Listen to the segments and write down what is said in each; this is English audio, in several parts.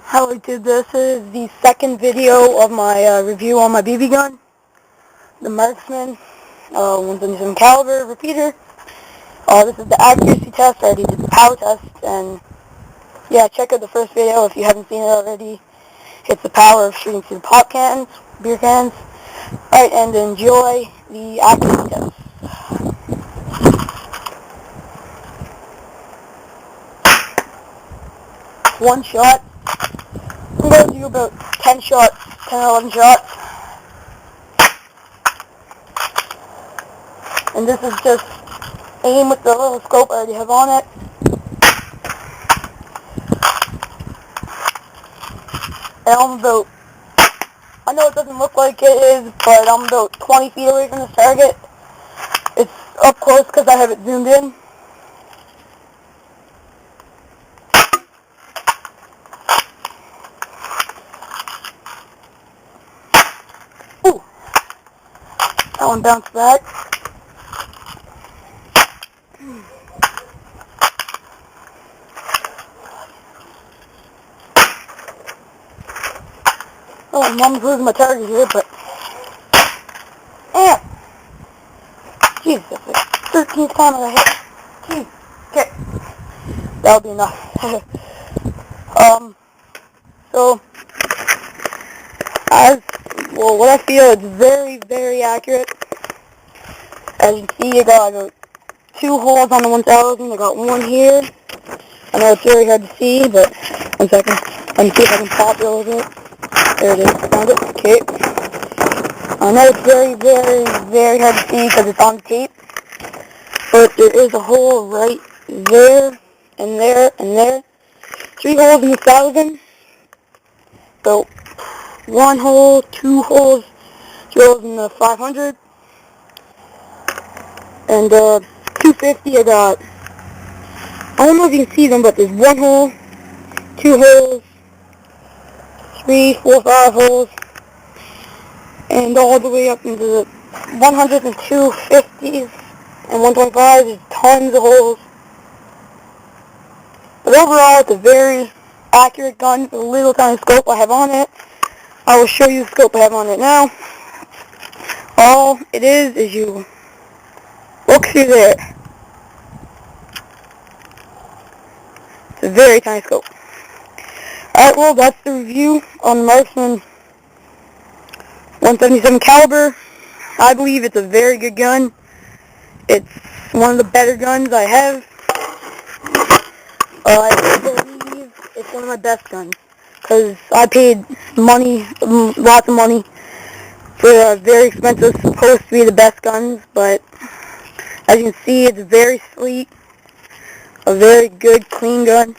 Hello YouTube, this is the second video of my review on my BB gun, the Marksman 177 caliber repeater. This is the accuracy test. I already did the power test, and yeah, check out the first video if you haven't seen it already. It's the power of shooting through pop cans, beer cans. Alright, and enjoy the accuracy test. One shot. I'm going to do about 10 shots, 10 or 11 shots. And this is just aim with the little scope I already have on it. And I'm about, I know it doesn't look like it is, but I'm about 20 feet away from this target. It's up close because I have it zoomed in. Ooh, that one bounced back. Oh, Mom's losing my target here, but yeah. Jeez, that's the 13th time I hit. Jeez, okay, that'll be enough. So what I feel is very, very accurate. As you can see, I got 2 holes on the 1000. I got one here. I know it's very hard to see, but one second. Let me see if I can pop it a little bit. There it is. Found it. Okay. I know it's very, very, very hard to see because it's on tape, but there is a hole right there, and there, and there. 3 holes in the 1000. So 1 hole, 2 holes, 2 holes in the 500, and 250. I got. I don't know if you can see them, but there's 1 hole, 2 holes, 3, 4, 5 holes, and all the way up into the 100s and 250s and 125s. There's tons of holes. But overall, it's a very accurate gun with a little tiny scope I have on it. I will show you the scope I have on it now. All it is you look through there. It's a very tiny scope. Alright, well, that's the review on the Marksman 177 caliber. I believe it's a very good gun. It's one of the better guns I have. I believe it's one of my best guns, because I paid money, lots of money, for a very expensive, supposed to be the best guns, but as you can see, it's very sleek, a very good, clean gun,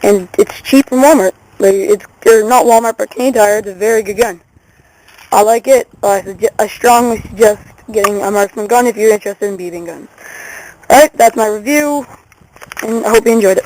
and it's cheap from Walmart. Or not Walmart, but Canadian Tire. It's a very good gun. I like it. I strongly suggest getting a Marksman gun if you're interested in BB guns. Alright, that's my review, and I hope you enjoyed it.